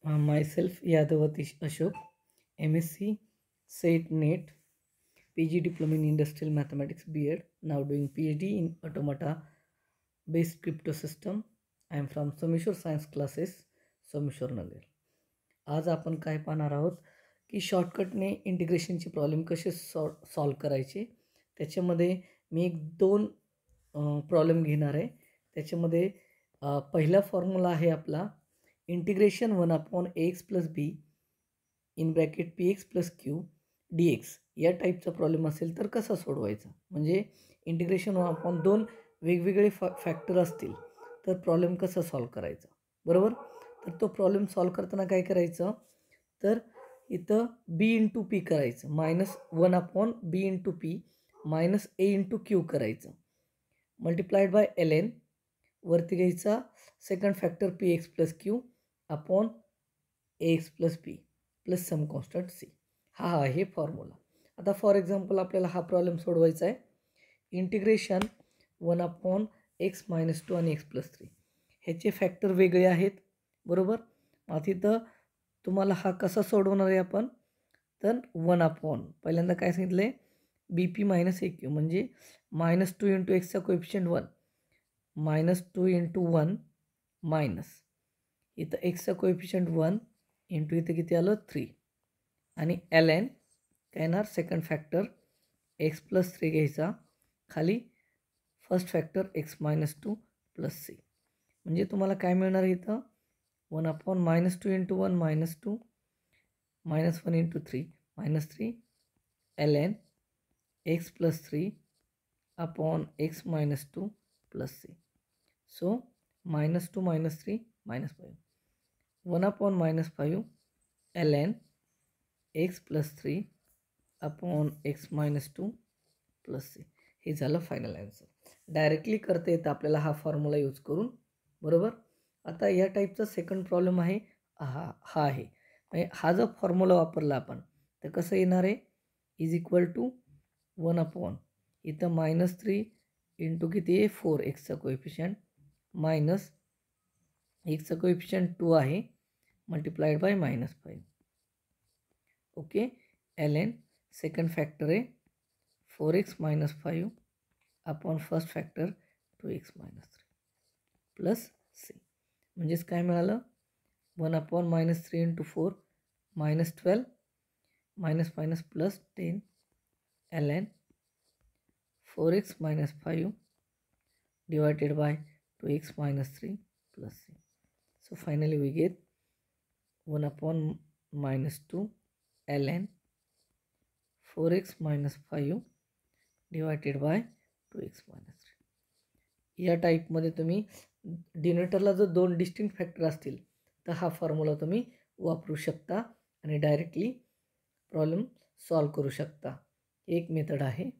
Myself Yadavatish Ashok, MSc, SET NET, PG Diploma in Industrial Mathematics B.Ed, now doing PhD in Automata Based Crypto System. I am from Someshwar Science Classes, Someshwar Nagar. आज आपण काय पाहणार आहोत की शॉर्टकटने इंटिग्रेशनचे problem कसे solve करायचे. त्याच्यामध्ये मी एक दोन प्रॉब्लेम घेणार आहे. त्याच्यामध्ये पहिला फॉर्म्युला आहे आपला integration 1/ax + b in bracket px + q dx या टाईपचा प्रॉब्लेम असेल तर कसा सोडवायचा. म्हणजे इंटिग्रेशन 1/2 वेगवेगळे फॅक्टर असतील तर प्रॉब्लेम कसा सॉल्व करायचा, बरोबर. तर तो प्रॉब्लेम सॉल्व करताना काय करायचं, तर इथं b × p करायचं, -1/b × p - a × q करायचं, मल्टिप्लाइड बाय ln, वरती घ्यायचा second factor px + q upon ax + b plus some constant c. हा आहे फॉर्म्युला. आता फॉर एक्झाम्पल आपल्याला हा प्रॉब्लेम सोडवायचा आहे. इंटिग्रेशन 1/x - 2 आणि x + 3 ह्याचे फॅक्टर वेगळे आहेत, बरोबर. मग तिथं तुम्हाला हा कसा सोडवणार आहे आपण, तर 1/, पहिल्यांदा काय सांगितलं आहे, bp - aq म्हणजे -2 × x चा कोएफिशियंट 1, -2 × 1 मायनस इथं एक्सचा कोएफिशियंट 1 इंटू इथं किती आलं 3 आणि ln काय येणार सेकंड फॅक्टर x + 3 घ्यायचा, खाली फर्स्ट फॅक्टर x - 2 + c. म्हणजे तुम्हाला काय मिळणार इथं 1/, -2 × 1 -2, -1 × 3 -3 ln x + 3 upon x - 2 + c. So -2 - 3 -5, 1/, -5 ln x + 3 upon x - 2 + c. हे झालं फायनल आन्सर. डायरेक्टली करता येतं आपल्याला हा फॉर्म्युला यूज करून, बरोबर. आता या टाईपचा सेकंड प्रॉब्लेम आहे, हा आहे. म्हणजे हा जर फॉर्म्युला वापरला आपण तर कसं येणार आहे, = 1/, इथं -3 इंटू किती आहे 4 एक्सचा कोएफिशियंट, मायनस एक्सचा कोएफिशियंट 2 आहे, multiplied by -5. Okay, ln second factor आहे 4x - 5 upon first factor 2x - 3 plus c. म्हणजेच काय मिळालं 1/, -3 × 4 -12 minus plus 10 ln 4x - 5 divided by 2x - 3 plus c. So finally we get 1/, -2 ln 4x - 5 divided by 2x - 3. या टाईपमध्ये तुम्ही डिनोमिनेटरला जर दोन distinct factor असतील तर हा फॉर्म्युला तुम्ही वापरू शकता आणि डायरेक्टली प्रॉब्लेम सॉल्व करू शकता. एक मेथड आहे.